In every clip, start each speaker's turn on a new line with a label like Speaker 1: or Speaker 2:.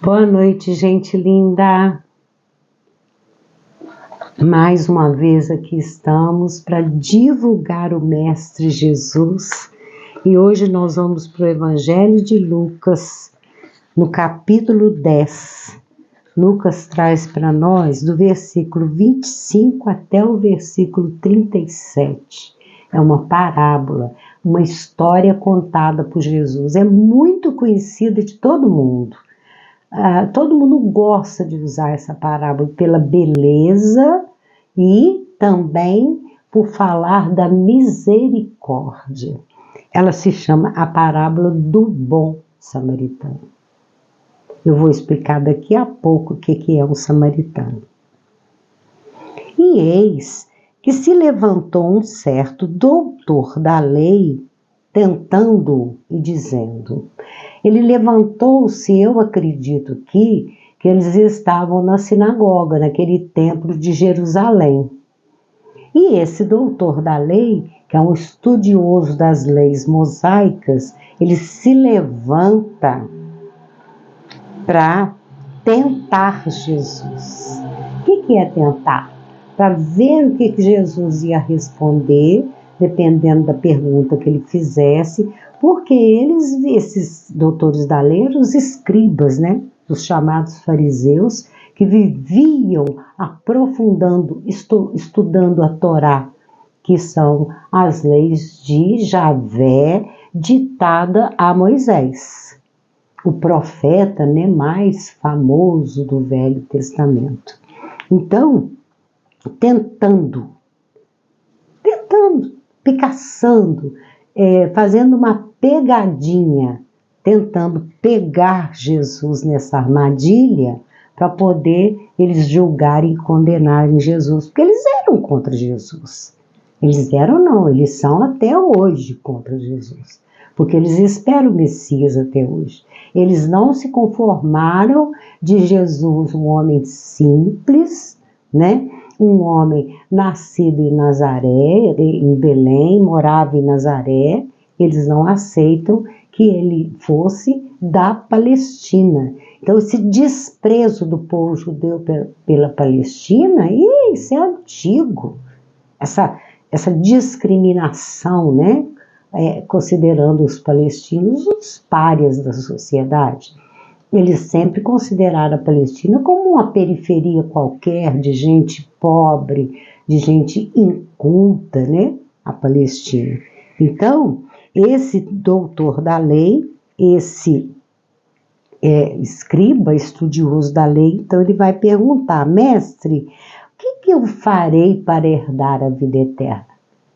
Speaker 1: Boa noite, gente linda. Mais uma vez aqui estamos para divulgar o Mestre Jesus. E hoje nós vamos para o Evangelho de Lucas, no capítulo 10. Lucas traz para nós do versículo 25 até o versículo 37. É uma parábola, uma história contada por Jesus. É muito conhecida de todo mundo. Todo mundo gosta de usar essa parábola pela beleza e também por falar da misericórdia. Ela se chama a parábola do bom samaritano. Eu vou explicar daqui a pouco o que é um samaritano. E eis que se levantou um certo doutor da lei, tentando e dizendo. Ele levantou-se, eu acredito que eles estavam na sinagoga, naquele templo de Jerusalém. E esse doutor da lei, que é um estudioso das leis mosaicas, ele se levanta para tentar Jesus. O que é tentar? Para ver o que Jesus ia responder, dependendo da pergunta que ele fizesse, porque esses doutores da lei eram os escribas, né? Os chamados fariseus, que viviam aprofundando, estudando a Torá, que são as leis de Javé ditada a Moisés, o profeta, né, mais famoso do Velho Testamento. Então, tentando, picaçando, fazendo uma pegadinha, tentando pegar Jesus nessa armadilha para poder eles julgarem e condenarem Jesus, porque eles eram contra Jesus. Eles são até hoje contra Jesus, porque eles esperam o Messias até hoje. Eles não se conformaram de Jesus, um homem simples, né? Um homem nascido em Nazaré, em Belém, morava em Nazaré. Eles não aceitam que ele fosse da Palestina. Então, esse desprezo do povo judeu pela Palestina, isso é antigo. Essa discriminação, né? Considerando os palestinos os párias da sociedade. Eles sempre consideraram a Palestina como uma periferia qualquer, de gente pobre, de gente inculta, né? A Palestina. Então, esse doutor da lei, esse escriba, estudioso da lei, então ele vai perguntar: mestre, o que eu farei para herdar a vida eterna?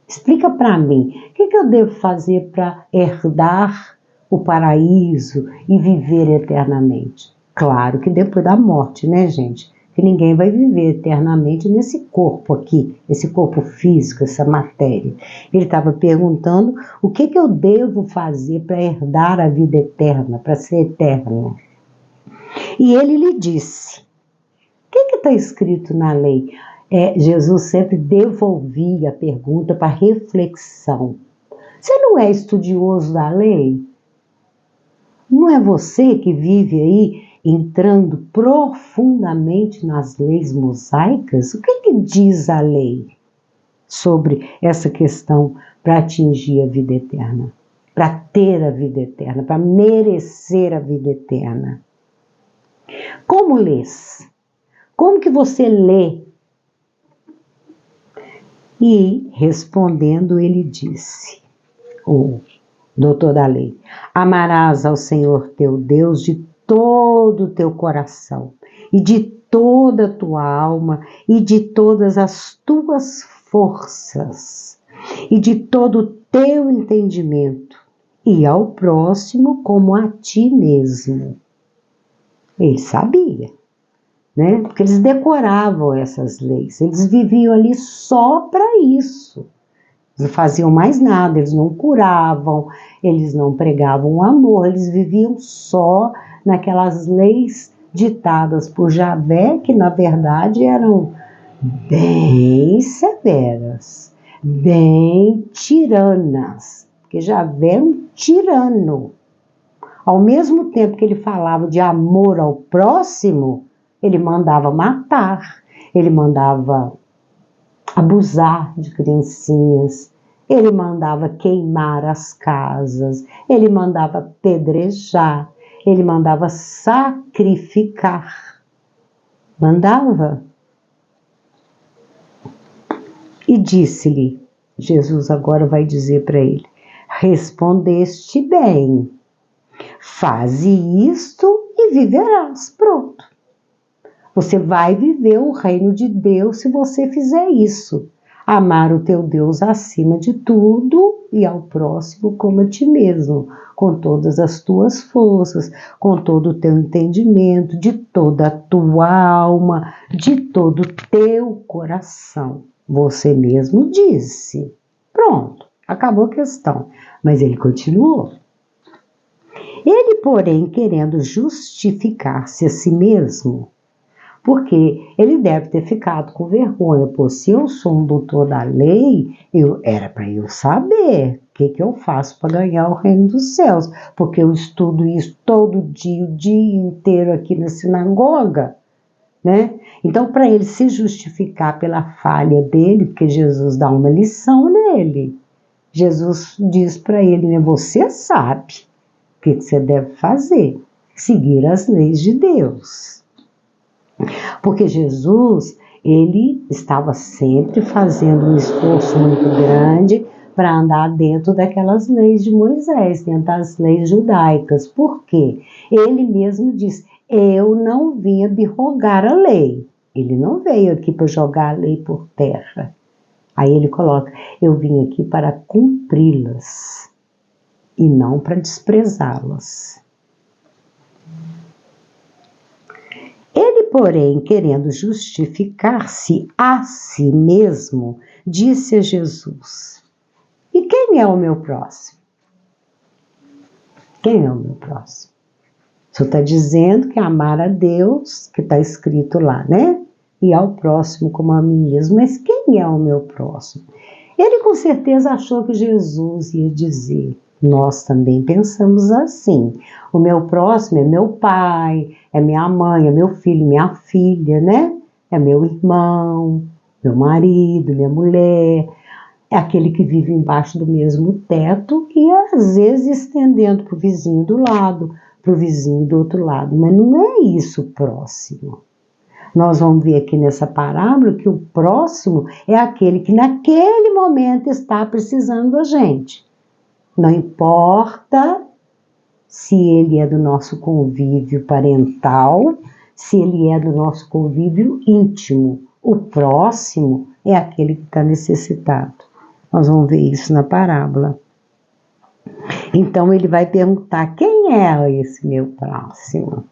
Speaker 1: Explica para mim, o que eu devo fazer para herdar o paraíso e viver eternamente? Claro que depois da morte, né, gente? Que ninguém vai viver eternamente nesse corpo aqui, esse corpo físico, essa matéria. Ele estava perguntando o que eu devo fazer para herdar a vida eterna, para ser eterno. E ele lhe disse: o que está escrito na lei? Jesus sempre devolvia a pergunta para reflexão. Você não é estudioso da lei? Não é você que vive aí entrando profundamente nas leis mosaicas? O que diz a lei sobre essa questão para atingir a vida eterna? Para ter a vida eterna, para merecer a vida eterna? Como lês? Como que você lê? E, respondendo, ele disse, o doutor da lei: amarás ao Senhor teu Deus de todo o teu coração, e de toda a tua alma, e de todas as tuas forças, e de todo o teu entendimento, e ao próximo como a ti mesmo. Ele sabia, né? Porque eles decoravam essas leis, eles viviam ali só para isso. Eles não faziam mais nada, eles não curavam, eles não pregavam o amor, eles viviam só naquelas leis ditadas por Javé, que na verdade eram bem severas, bem tiranas, porque Javé é um tirano. Ao mesmo tempo que ele falava de amor ao próximo, ele mandava matar, ele mandava abusar de criancinhas, ele mandava queimar as casas, ele mandava apedrejar, ele mandava sacrificar. Mandava. E disse-lhe, Jesus agora vai dizer para ele, respondeste bem, faze isto e viverás. Pronto. Você vai viver o reino de Deus se você fizer isso. Amar o teu Deus acima de tudo e ao próximo como a ti mesmo, com todas as tuas forças, com todo o teu entendimento, de toda a tua alma, de todo o teu coração. Você mesmo disse. Pronto, acabou a questão. Mas ele continuou. Ele, porém, querendo justificar-se a si mesmo, porque ele deve ter ficado com vergonha. Pô, se eu sou um doutor da lei, era para eu saber o que eu faço para ganhar o reino dos céus, porque eu estudo isso todo dia, o dia inteiro aqui na sinagoga, né? Então, para ele se justificar pela falha dele, porque Jesus dá uma lição nele, Jesus diz para ele, né, você sabe o que você deve fazer, seguir as leis de Deus. Porque Jesus, ele estava sempre fazendo um esforço muito grande para andar dentro daquelas leis de Moisés, dentro das leis judaicas. Por quê? Ele mesmo diz, eu não vim abrogar a lei. Ele não veio aqui para jogar a lei por terra. Aí ele coloca, eu vim aqui para cumpri-las e não para desprezá-las. Ele, porém, querendo justificar-se a si mesmo, disse a Jesus, e quem é o meu próximo? Quem é o meu próximo? O senhor está dizendo que amar a Deus, que está escrito lá, né? E ao próximo como a mim mesmo. Mas quem é o meu próximo? Ele com certeza achou que Jesus ia dizer, nós também pensamos assim, o meu próximo é meu pai, é minha mãe, é meu filho, minha filha, né? É meu irmão, meu marido, minha mulher, é aquele que vive embaixo do mesmo teto e às vezes estendendo para o vizinho do lado, para o vizinho do outro lado, mas não é isso o próximo. Nós vamos ver aqui nessa parábola que o próximo é aquele que naquele momento está precisando da gente. Não importa se ele é do nosso convívio parental, se ele é do nosso convívio íntimo. O próximo é aquele que está necessitado. Nós vamos ver isso na parábola. Então ele vai perguntar, quem é esse meu próximo?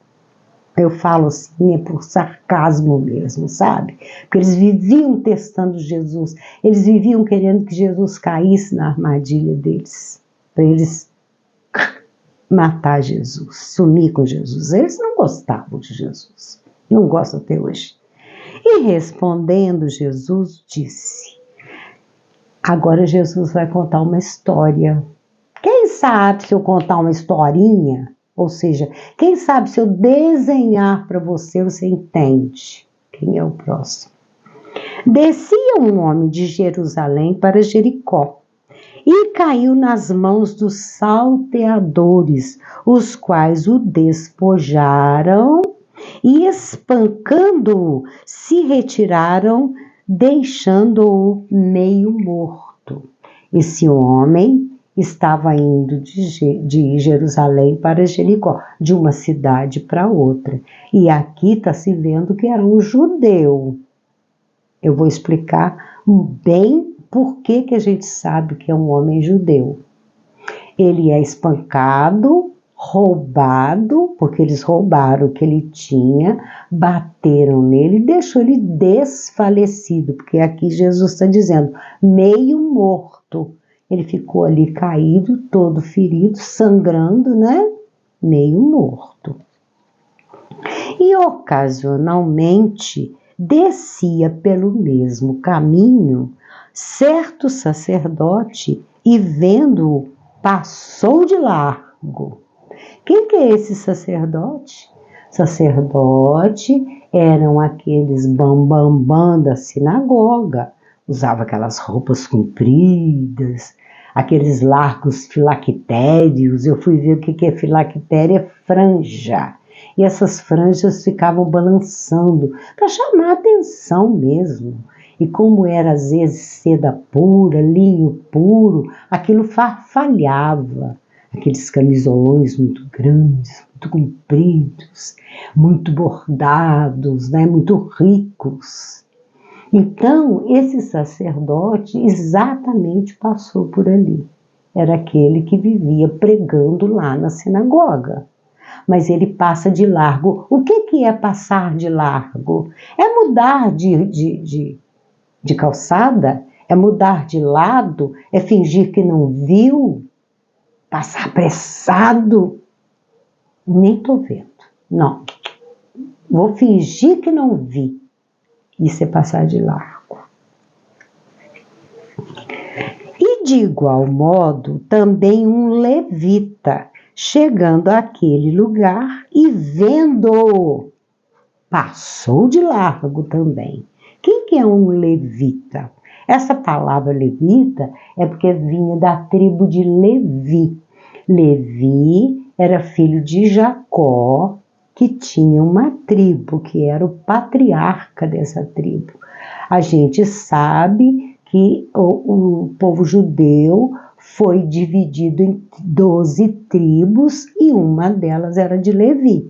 Speaker 1: Eu falo assim, é por sarcasmo mesmo, sabe? Porque eles viviam testando Jesus, eles viviam querendo que Jesus caísse na armadilha deles, para eles matar Jesus, sumir com Jesus. Eles não gostavam de Jesus, não gostam até hoje. E respondendo, Jesus disse, agora Jesus vai contar uma história. Quem sabe se eu contar uma historinha, ou seja, quem sabe se eu desenhar para você, você entende quem é o próximo. Descia um homem de Jerusalém para Jericó e caiu nas mãos dos salteadores, os quais o despojaram e, espancando-o, se retiraram, deixando-o meio morto. Esse homem estava indo de Jerusalém para Jericó, de uma cidade para outra. E aqui está se vendo que era um judeu. Eu vou explicar bem por que a gente sabe que é um homem judeu. Ele é espancado, roubado, porque eles roubaram o que ele tinha, bateram nele e deixou ele desfalecido, porque aqui Jesus está dizendo, meio morto. Ele ficou ali caído, todo ferido, sangrando, né? Meio morto. E ocasionalmente descia pelo mesmo caminho certo sacerdote e vendo-o passou de largo. Quem que é esse sacerdote? Sacerdote eram aqueles bambambam da sinagoga, usava aquelas roupas compridas, aqueles largos filactérios. Eu fui ver o que é filactério, é franja. E essas franjas ficavam balançando para chamar a atenção mesmo. E como era às vezes seda pura, linho puro, aquilo farfalhava. Aqueles camisolões muito grandes, muito compridos, muito bordados, né, muito ricos. Então, esse sacerdote exatamente passou por ali. Era aquele que vivia pregando lá na sinagoga. Mas ele passa de largo. O que é passar de largo? É mudar de calçada? É mudar de lado? É fingir que não viu? Passar apressado? Nem tô vendo. Não. Vou fingir que não vi. Isso é passar de largo. E de igual modo, também um levita, chegando àquele lugar e vendo, passou de largo também. Quem que é um levita? Essa palavra levita é porque vinha da tribo de Levi. Levi era filho de Jacó, que tinha uma tribo, que era o patriarca dessa tribo. A gente sabe que o povo judeu foi dividido em 12 tribos e uma delas era de Levi.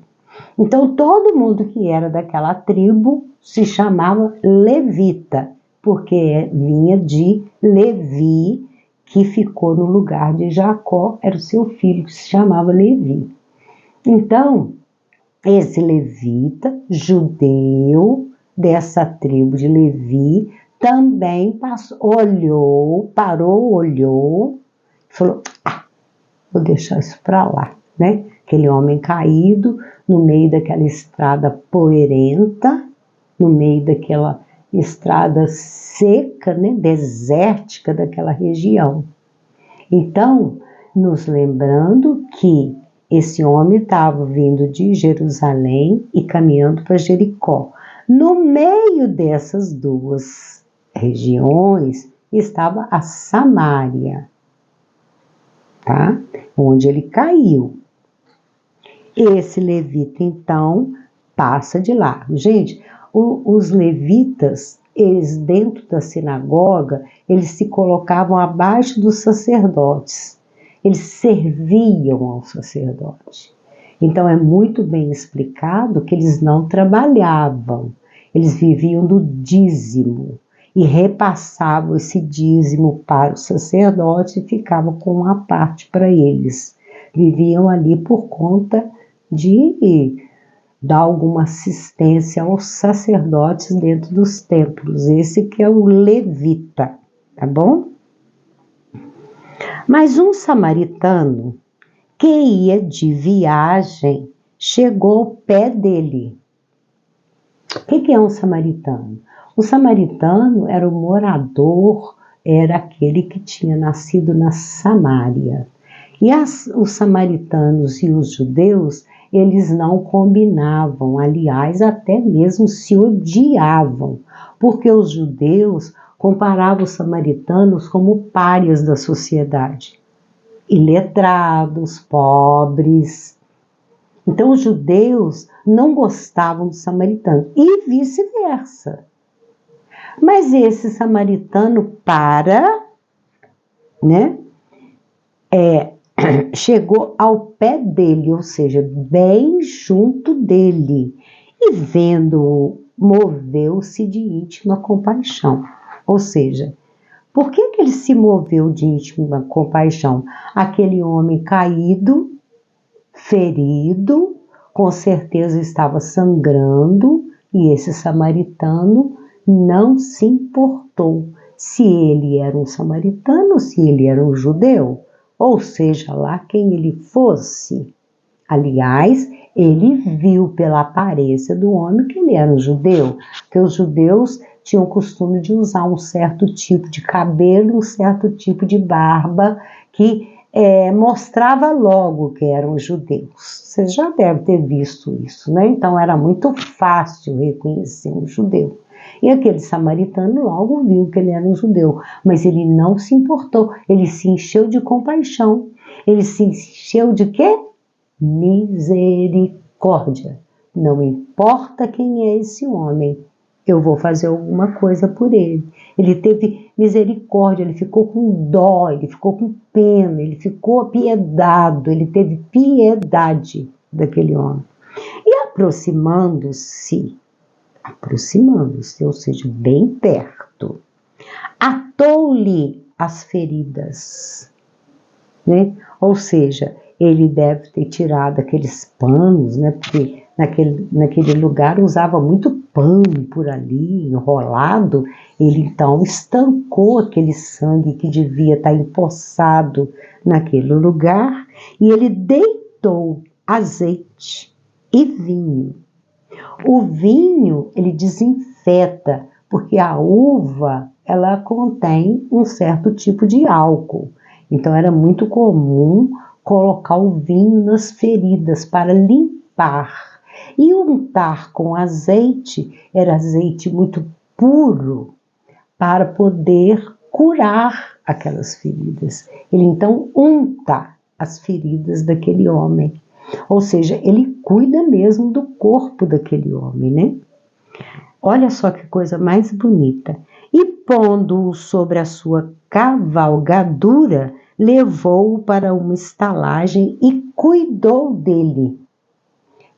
Speaker 1: Então todo mundo que era daquela tribo se chamava levita, porque vinha de Levi, que ficou no lugar de Jacó, era o seu filho que se chamava Levi. Então, esse levita, judeu, dessa tribo de Levi, também olhou, falou, vou deixar isso para lá, né? Aquele homem caído no meio daquela estrada poeirenta, no meio daquela estrada seca, né? Desértica daquela região. Então, nos lembrando que esse homem estava vindo de Jerusalém e caminhando para Jericó. No meio dessas duas regiões estava a Samária, tá? Onde ele caiu. Esse levita, então, passa de lá. Gente, os levitas, eles dentro da sinagoga, eles se colocavam abaixo dos sacerdotes. Eles serviam ao sacerdote. Então, é muito bem explicado que eles não trabalhavam. Eles viviam do dízimo e repassavam esse dízimo para o sacerdote e ficavam com uma parte para eles. Viviam ali por conta de dar alguma assistência aos sacerdotes dentro dos templos. Esse que é o levita, tá bom? Mas um samaritano que ia de viagem chegou ao pé dele. O que é um samaritano? O samaritano era o morador, era aquele que tinha nascido na Samária. E os samaritanos e os judeus, eles não combinavam, aliás, até mesmo se odiavam, porque os judeus comparavam os samaritanos como párias da sociedade, iletrados, pobres. Então os judeus não gostavam dos samaritanos e vice-versa. Mas esse samaritano chegou ao pé dele, ou seja, bem junto dele, e vendo-o, moveu-se de íntima compaixão. Ou seja, por que ele se moveu de íntima compaixão? Aquele homem caído, ferido, com certeza estava sangrando, e esse samaritano não se importou se ele era um samaritano, se ele era um judeu, ou seja lá quem ele fosse. Aliás, ele viu pela aparência do homem que ele era um judeu, porque os judeus tinham o costume de usar um certo tipo de cabelo, um certo tipo de barba, que mostrava logo que eram judeus. Você já deve ter visto isso, né? Então era muito fácil reconhecer um judeu. E aquele samaritano logo viu que ele era um judeu, mas ele não se importou, ele se encheu de compaixão. Ele se encheu de quê? Misericórdia. Não importa quem é esse homem, eu vou fazer alguma coisa por ele. Ele teve misericórdia, ele ficou com dó, ele ficou com pena, ele ficou apiedado, ele teve piedade daquele homem. E aproximando-se, ou seja, bem perto, atou-lhe as feridas, né? Ou seja, ele deve ter tirado aqueles panos, né? Porque naquele lugar usava muito pano por ali, enrolado. Ele então estancou aquele sangue que devia estar empoçado naquele lugar e ele deitou azeite e vinho. O vinho, ele desinfeta, porque a uva, ela contém um certo tipo de álcool. Então era muito comum colocar o vinho nas feridas para limpar. E untar com azeite, era azeite muito puro, para poder curar aquelas feridas. Ele então unta as feridas daquele homem. Ou seja, ele cuida mesmo do corpo daquele homem, né? Olha só que coisa mais bonita. E pondo-o sobre a sua cavalgadura, levou-o para uma estalagem e cuidou dele.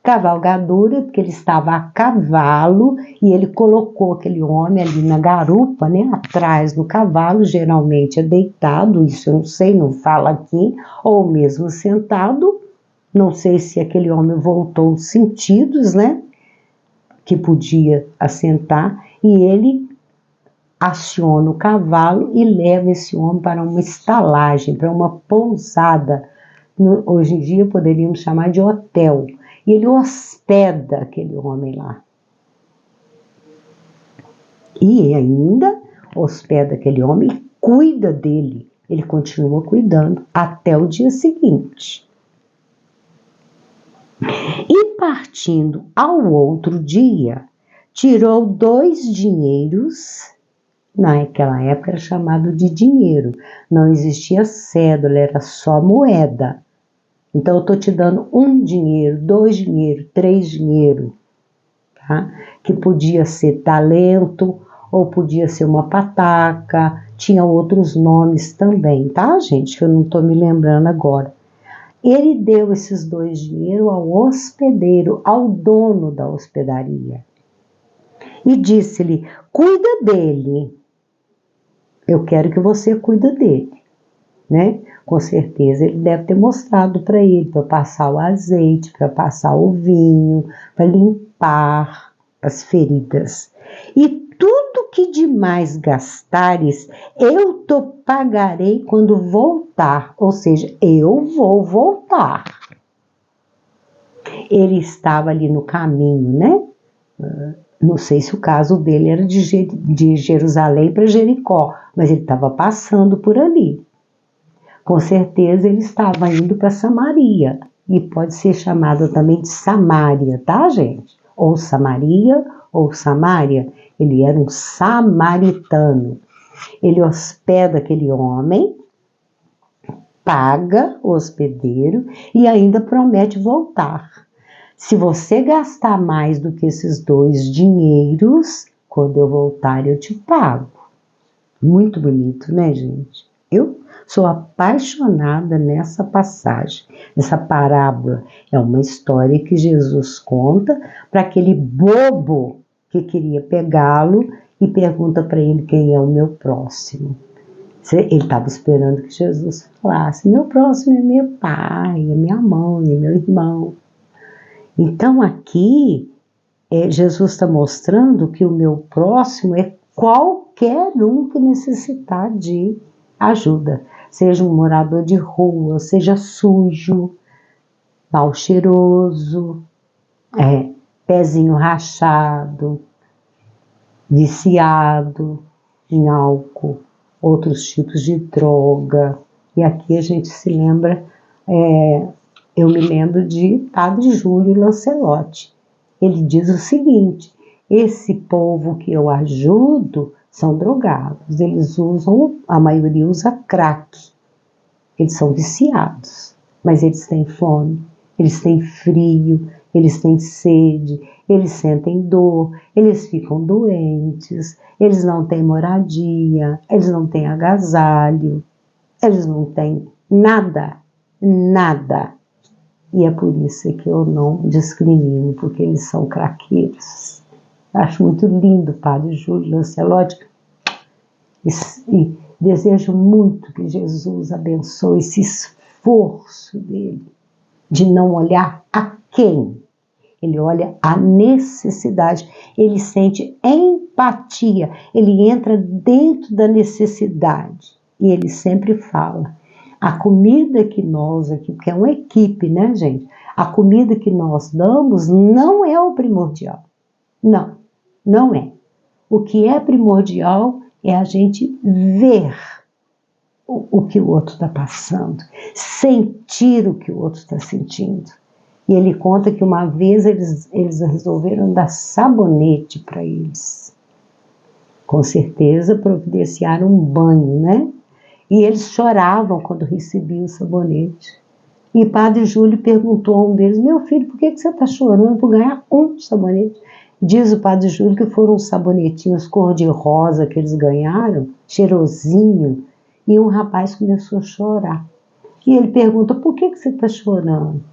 Speaker 1: Cavalgadura, porque ele estava a cavalo e ele colocou aquele homem ali na garupa, né, atrás do cavalo, geralmente é deitado, isso eu não sei, não fala aqui, ou mesmo sentado. Não sei se aquele homem voltou os sentidos, né, que podia assentar, e ele aciona o cavalo e leva esse homem para uma estalagem, para uma pousada. Hoje em dia poderíamos chamar de hotel. E ele hospeda aquele homem lá. E ainda hospeda aquele homem e cuida dele. Ele continua cuidando até o dia seguinte. E partindo ao outro dia, tirou 2 dinheiros. Naquela época era chamado de dinheiro. Não existia cédula, era só moeda. Então eu estou te dando 1 dinheiro, 2 dinheiro, 3 dinheiro, tá? Que podia ser talento ou podia ser uma pataca, tinha outros nomes também, tá, gente? Que eu não estou me lembrando agora. Ele deu esses 2 dinheiros ao hospedeiro, ao dono da hospedaria. E disse-lhe: cuida dele. Eu quero que você cuide dele, né? Com certeza ele deve ter mostrado para ele, para passar o azeite, para passar o vinho, para limpar as feridas. E tudo que demais gastares, eu te pagarei quando voltar. Ou seja, eu vou voltar. Ele estava ali no caminho, né? Não sei se o caso dele era de Jerusalém para Jericó, mas ele estava passando por ali. Com certeza ele estava indo para Samaria, e pode ser chamada também de Samária, tá, gente? Ou Samaria, ou Samária. Ele era um samaritano. Ele hospeda aquele homem, paga o hospedeiro e ainda promete voltar. Se você gastar mais do que esses 2 dinheiros, quando eu voltar eu te pago. Muito bonito, né, gente? Eu sou apaixonada nessa passagem, nessa parábola. É uma história que Jesus conta para aquele bobo que queria pegá-lo e pergunta para ele quem é o meu próximo. Ele estava esperando que Jesus falasse: meu próximo é meu pai, é minha mãe, é meu irmão. Então aqui, Jesus está mostrando que o meu próximo é qualquer um que necessitar de ajuda. Seja um morador de rua, seja sujo, mal cheiroso, pezinho rachado, viciado em álcool, outros tipos de droga, E aqui a gente se lembra, eu me lembro de Padre Júlio Lancelotti. Ele diz o seguinte: esse povo que eu ajudo são drogados, eles usam, a maioria usa crack, eles são viciados, mas eles têm fome, eles têm frio, eles têm sede, eles sentem dor, eles ficam doentes, eles não têm moradia, eles não têm agasalho, eles não têm nada, nada. E é por isso que eu não discrimino, porque eles são craqueiros. Acho muito lindo o Padre Júlio Lancelotti e desejo muito que Jesus abençoe esse esforço dele de não olhar a quem. Ele olha a necessidade, ele sente empatia, ele entra dentro da necessidade. E ele sempre fala, a comida que nós aqui, porque é uma equipe, né, gente? A comida que nós damos não é o primordial. Não, não é. O que é primordial é a gente ver o que o outro está passando, sentir o que o outro está sentindo. E ele conta que uma vez eles resolveram dar sabonete para eles. Com certeza providenciaram um banho, né? E eles choravam quando recebiam o sabonete. E Padre Júlio perguntou a um deles: meu filho, por que você está chorando por ganhar um sabonete? Diz o Padre Júlio que foram uns sabonetinhos cor-de-rosa que eles ganharam, cheirosinho, e um rapaz começou a chorar. E ele pergunta: por que você está chorando?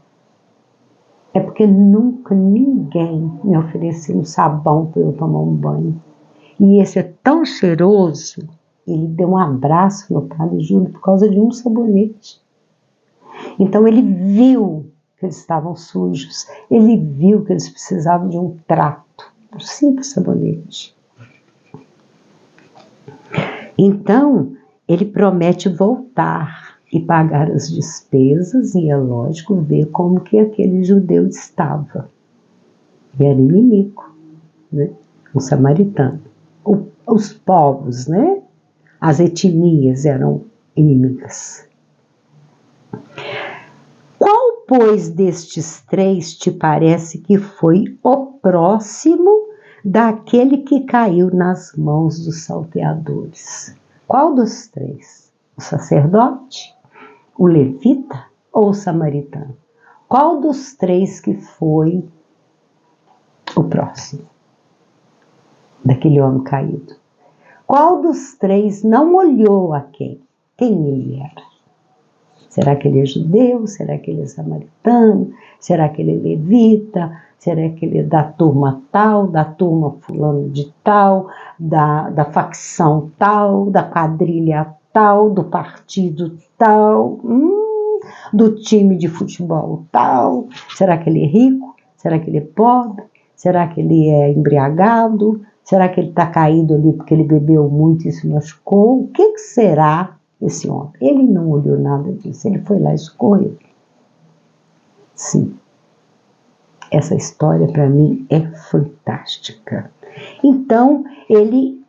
Speaker 1: É porque nunca ninguém me ofereceu um sabão para eu tomar um banho. E esse é tão cheiroso. Ele deu um abraço no Padre Júlio por causa de um sabonete. Então ele viu que eles estavam sujos, ele viu que eles precisavam de um trato, um simples sabonete. Então ele promete voltar e pagar as despesas, e é lógico ver como que aquele judeu estava. E era inimigo, né? Um samaritano. Os povos, né? As etnias eram inimigas. Qual, pois, destes três te parece que foi o próximo daquele que caiu nas mãos dos salteadores? Qual dos três? O sacerdote, o levita ou o samaritano? Qual dos três que foi o próximo daquele homem caído? Qual dos três não olhou a quem? Quem ele era? Será que ele é judeu? Será que ele é samaritano? Será que ele é levita? Será que ele é da turma tal, da turma fulano de tal, da facção tal, da quadrilha tal, do partido tal, do time de futebol tal? Será que ele é rico? Será que ele é pobre? Será que ele é embriagado? Será que ele está caído ali porque ele bebeu muito e se machucou? O que será esse homem? Ele não olhou nada disso, ele foi lá e escorreu. Sim, essa história para mim é fantástica. Então, ele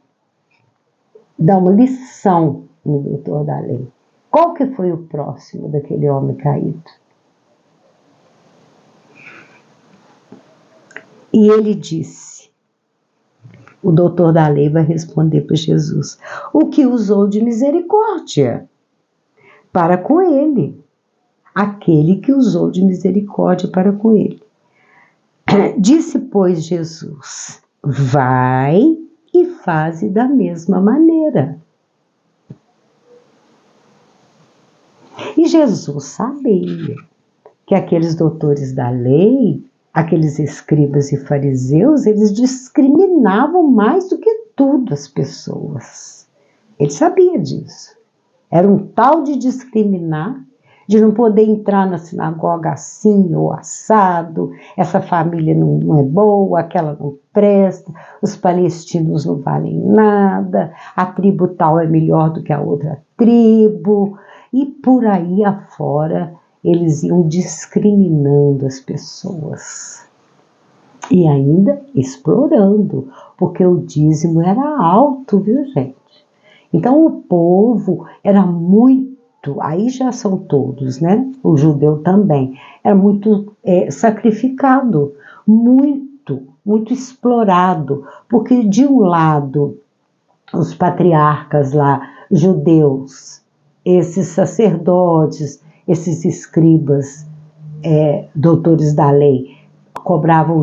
Speaker 1: dá uma lição no doutor da lei. Qual que foi o próximo daquele homem caído? E ele disse, o doutor da lei vai responder para Jesus: o que usou de misericórdia para com ele. Aquele que usou de misericórdia para com ele. Disse, pois, Jesus: vai e faze da mesma maneira. E Jesus sabia que aqueles doutores da lei, aqueles escribas e fariseus, eles discriminavam mais do que tudo as pessoas. Ele sabia disso. Era um tal de discriminar, de não poder entrar na sinagoga assim ou assado, essa família não é boa, aquela não presta, os palestinos não valem nada, a tribo tal é melhor do que a outra tribo, e por aí afora eles iam discriminando as pessoas. E ainda explorando, porque o dízimo era alto, viu, gente? Então o povo era muito aí já são todos, né? O judeu também, era muito sacrificado, muito explorado, porque de um lado, os patriarcas lá, judeus, esses sacerdotes, esses escribas, doutores da lei, cobravam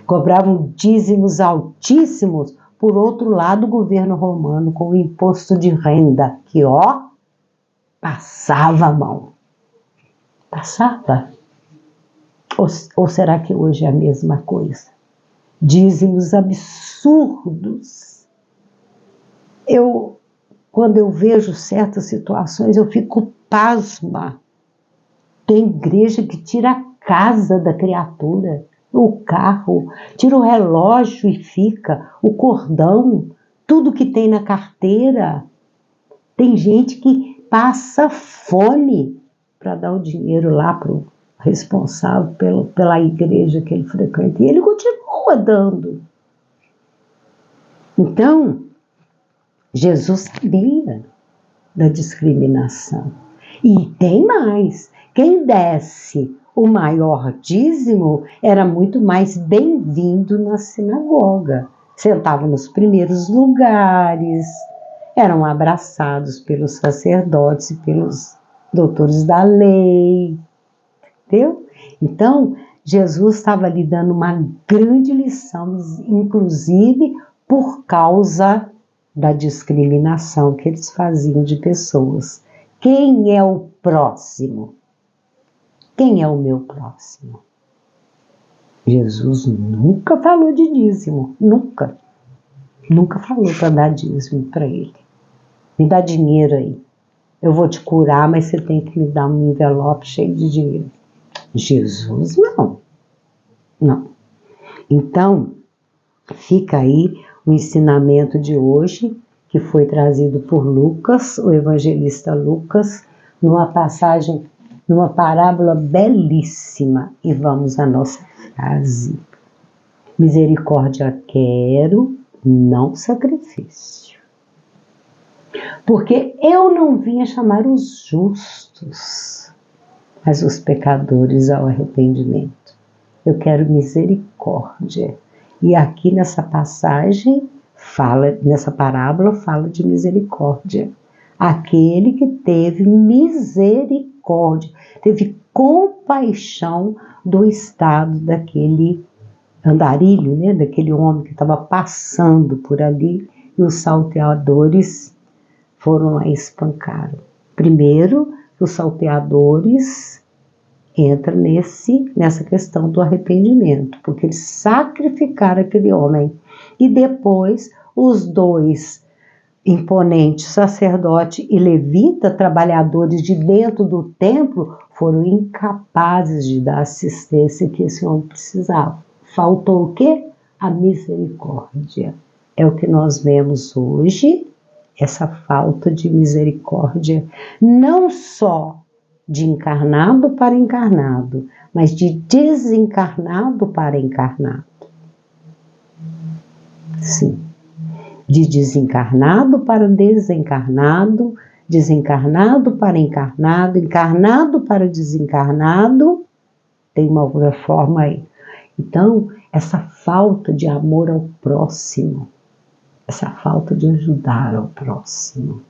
Speaker 1: cobravam dízimos altíssimos. Por outro lado, o governo romano, com o imposto de renda, que, passava a mão. Passava. Ou será que hoje é a mesma coisa? Dízimos absurdos. Quando eu vejo certas situações, eu fico pasma. Tem igreja que tira a casa da criatura, o carro, tira o relógio e fica, o cordão, tudo que tem na carteira. Tem gente que passa fome para dar o dinheiro lá para o responsável pela igreja que ele frequenta. E ele continua dando. Então, Jesus sabia da discriminação. E tem mais. Quem desse o maior dízimo era muito mais bem-vindo na sinagoga. Sentava nos primeiros lugares, eram abraçados pelos sacerdotes e pelos doutores da lei. Entendeu? Então, Jesus estava lhe dando uma grande lição, inclusive por causa da discriminação que eles faziam de pessoas. Quem é o próximo? Quem é o meu próximo? Jesus nunca falou de dízimo, nunca. Nunca falou para dar dízimo para ele. Me dá dinheiro aí. Eu vou te curar, mas você tem que me dar um envelope cheio de dinheiro. Jesus, não. Não. Então, fica aí o ensinamento de hoje, que foi trazido por Lucas, o evangelista Lucas, numa passagem, numa parábola belíssima. E vamos à nossa frase. Misericórdia quero, não sacrifício. Porque eu não vim a chamar os justos, mas os pecadores ao arrependimento. Eu quero misericórdia. E aqui nessa passagem, nessa parábola, fala de misericórdia. Aquele que teve misericórdia, teve compaixão do estado daquele andarilho, né? Daquele homem que estava passando por ali, e os salteadores foram lá e espancaram. Primeiro, os salteadores entram nessa questão do arrependimento, porque eles sacrificaram aquele homem. E depois, os dois imponentes, sacerdote e levita, trabalhadores de dentro do templo, foram incapazes de dar a assistência que esse homem precisava. Faltou o quê? A misericórdia. É o que nós vemos hoje, essa falta de misericórdia, não só de encarnado para encarnado, mas de desencarnado para encarnado. Sim. De desencarnado para desencarnado, desencarnado para encarnado, encarnado para desencarnado, tem uma outra forma aí. Então, essa falta de amor ao próximo, essa falta de ajudar ao próximo.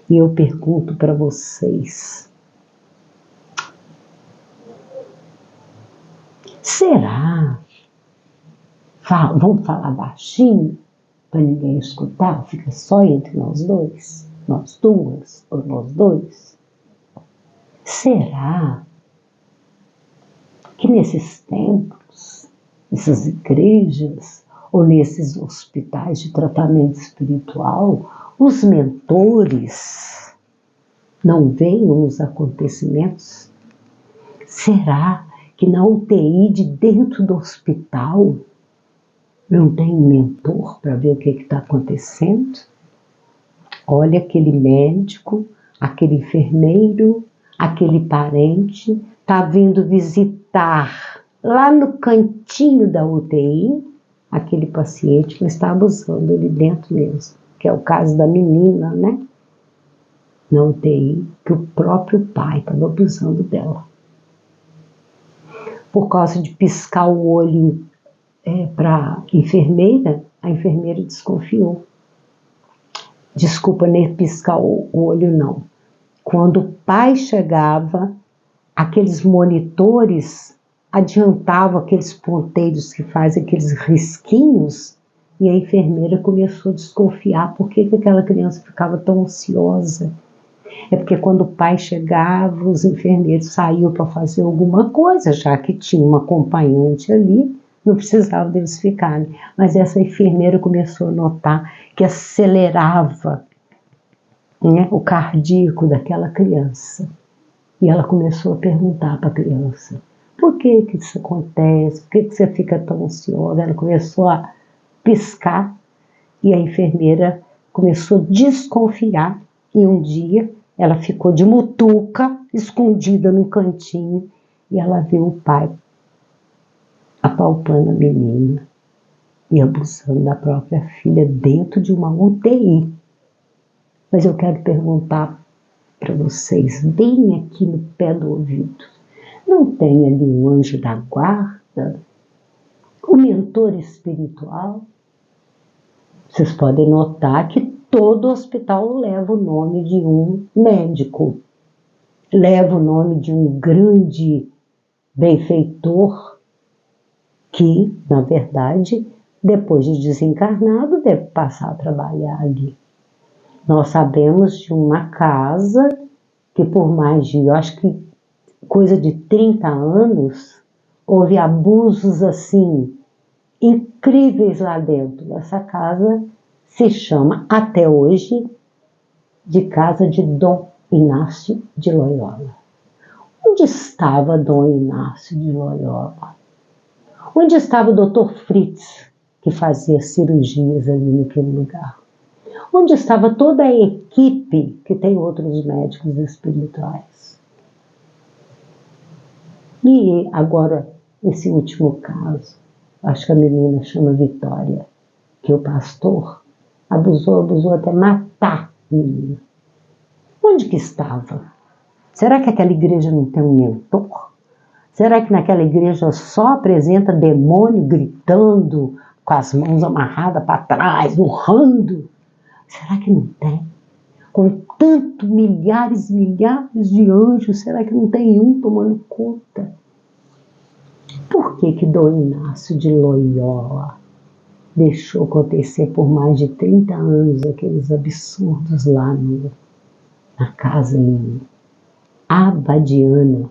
Speaker 1: E eu pergunto para vocês, será? Vamos falar baixinho? Para ninguém escutar, fica só entre nós dois, nós duas ou nós dois. Será que nesses templos, nessas igrejas ou nesses hospitais de tratamento espiritual, os mentores não veem os acontecimentos? Será que na UTI de dentro do hospital não tem um mentor para ver o que está acontecendo? Olha, aquele médico, aquele enfermeiro, aquele parente está vindo visitar lá no cantinho da UTI aquele paciente, mas está abusando ele dentro mesmo, que é o caso da menina, né? na UTI que o próprio pai estava abusando dela. Por causa de piscar o olho para a enfermeira desconfiou. Desculpa, nem piscar o olho não. Quando o pai chegava, aqueles monitores adiantavam aqueles ponteiros que fazem aqueles risquinhos e a enfermeira começou a desconfiar por que aquela criança ficava tão ansiosa. É porque quando o pai chegava, os enfermeiros saíam para fazer alguma coisa, já que tinha uma acompanhante ali, não precisava deles ficarem. Mas essa enfermeira começou a notar que acelerava, né, o cardíaco daquela criança. E ela começou a perguntar para a criança, por que isso acontece? Por que você fica tão ansiosa? Ela começou a piscar e a enfermeira começou a desconfiar. E um dia ela ficou de mutuca, escondida num cantinho, e ela viu o pai apalpando a menina e abusando da própria filha dentro de uma UTI. Mas eu quero perguntar para vocês, bem aqui no pé do ouvido, não tem ali um anjo da guarda? O mentor espiritual? Vocês podem notar que todo hospital leva o nome de um médico, leva o nome de um grande benfeitor que, na verdade, depois de desencarnado, deve passar a trabalhar ali. Nós sabemos de uma casa que por mais de, eu acho que coisa de 30 anos, houve abusos assim, incríveis lá dentro. Essa casa se chama, até hoje, de Casa de Dom Inácio de Loyola. Onde estava Dom Inácio de Loyola? Onde estava o Dr. Fritz, que fazia cirurgias ali naquele lugar? Onde estava toda a equipe, que tem outros médicos espirituais? E agora, esse último caso, acho que a menina chama Vitória, que o pastor abusou até matar a menina. Onde que estava? Será que aquela igreja não tem um mentor? Será que naquela igreja só apresenta demônio gritando, com as mãos amarradas para trás, urrando? Será que não tem? Com tanto milhares e milhares de anjos, será que não tem um tomando conta? Por que Dom Inácio de Loyola deixou acontecer por mais de 30 anos aqueles absurdos lá na casa em Abadiana?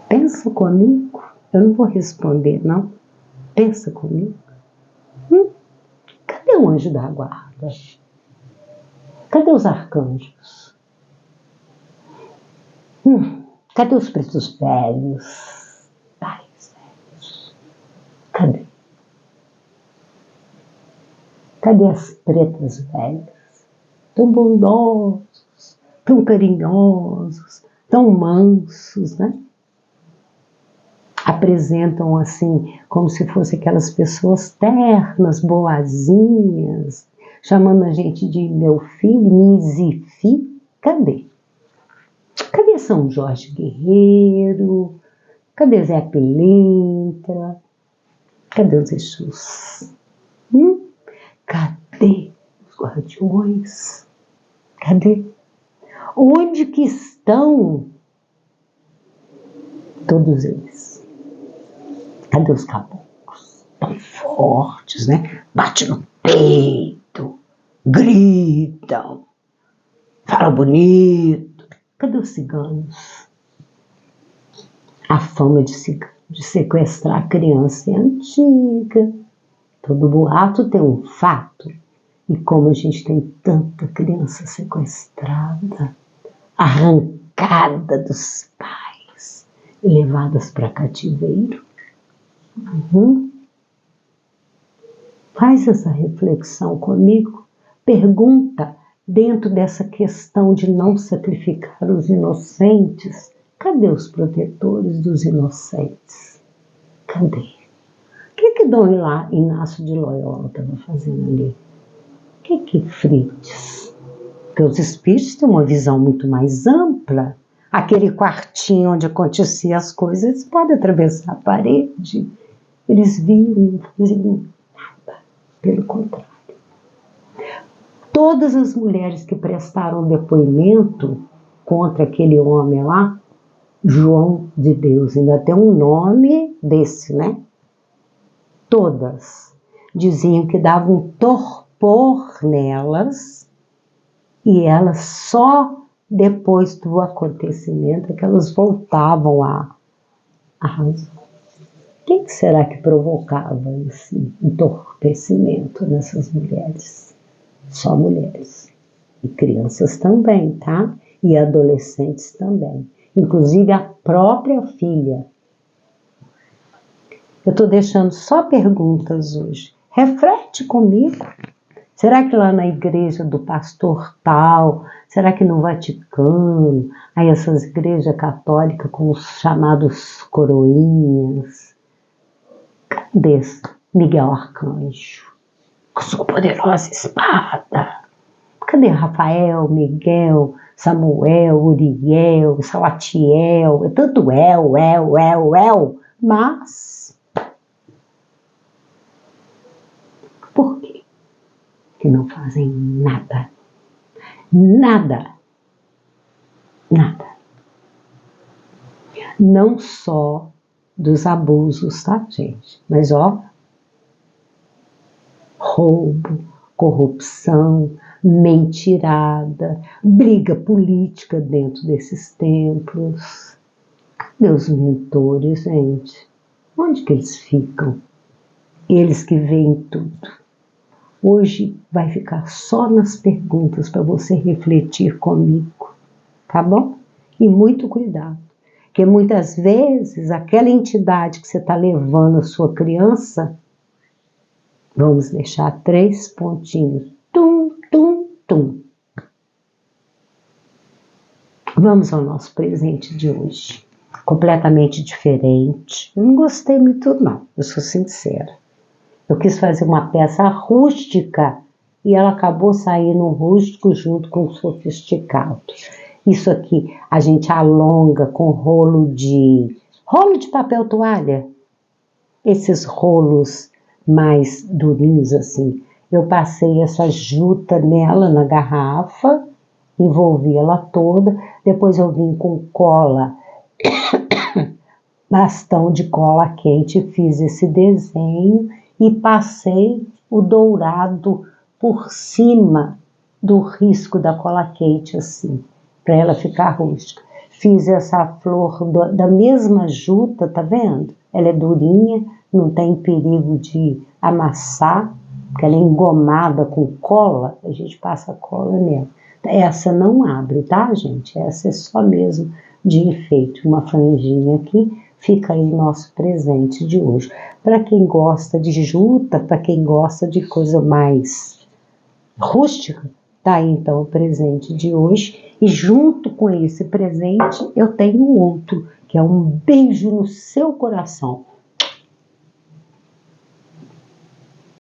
Speaker 1: Pensa comigo. Eu não vou responder, não. Pensa comigo. Cadê o anjo da guarda? Cadê os arcanjos? Cadê os pretos velhos? Pais velhos. Cadê? Cadê as pretas velhas? Tão bondosos, tão carinhosos, tão mansos, né? Apresentam assim, como se fossem aquelas pessoas ternas, boazinhas, chamando a gente de meu filho, Mizifi. Cadê? Cadê São Jorge Guerreiro? Cadê Zé Pilintra? Cadê os Exus? Cadê os guardiões? Cadê? Onde que estão todos eles? Cadê os caboclos? Tão fortes, né? Bate no peito, gritam, falam bonito. Cadê os ciganos? A fama de sequestrar a criança é antiga. Todo boato tem um fato. E como a gente tem tanta criança sequestrada, arrancada dos pais e levadas para cativeiro. Faz essa reflexão comigo. Pergunta, dentro dessa questão de não sacrificar os inocentes, cadê os protetores dos inocentes? Cadê? O que Dom Inácio de Loyola estava fazendo ali? Que Fritz? Porque os espíritos têm uma visão muito mais ampla. Aquele quartinho onde aconteciam as coisas, eles podem atravessar a parede. Eles viam e não faziam nada. Pelo contrário. Todas as mulheres que prestaram depoimento contra aquele homem lá, João de Deus, ainda tem um nome desse, né? Todas diziam que dava um torpor nelas e elas só depois do acontecimento é que elas voltavam a razão. Quem será que provocava esse entorpecimento nessas mulheres? Só mulheres. E crianças também, tá? E adolescentes também. Inclusive a própria filha. Eu estou deixando só perguntas hoje. Reflete comigo. Será que lá na igreja do pastor tal, será que no Vaticano, aí essas igrejas católicas com os chamados coroinhas, cadê Miguel Arcanjo? Com sua poderosa espada. Cadê Rafael, Miguel, Samuel, Uriel, Salatiel? É tanto El. Mas, por quê? Que não fazem nada. Nada. Nada. Não só dos abusos, tá, gente? Mas, roubo, corrupção, mentirada, briga política dentro desses templos. Cadê os mentores, gente? Onde que eles ficam? Eles que veem tudo. Hoje vai ficar só nas perguntas para você refletir comigo, tá bom? E muito cuidado, porque muitas vezes aquela entidade que você está levando a sua criança, vamos deixar 3 pontinhos, tum, tum, tum. Vamos ao nosso presente de hoje, completamente diferente. Eu não gostei muito não, eu sou sincera. Eu quis fazer uma peça rústica e ela acabou saindo rústico junto com o sofisticado. Isso aqui a gente alonga com rolo de papel toalha. Esses rolos mais durinhos assim. Eu passei essa juta nela na garrafa, envolvi ela toda. Depois eu vim com cola, bastão de cola quente, fiz esse desenho e passei o dourado por cima do risco da cola quente, assim, para ela ficar rústica. Fiz essa flor da mesma juta, tá vendo? Ela é durinha, não tem perigo de amassar, porque ela é engomada com cola, a gente passa cola nela. Essa não abre, tá, gente? Essa é só mesmo de enfeite, uma franjinha aqui. Fica aí nosso presente de hoje. Para quem gosta de juta, para quem gosta de coisa mais rústica, tá aí então o presente de hoje. E junto com esse presente eu tenho outro, que é um beijo no seu coração.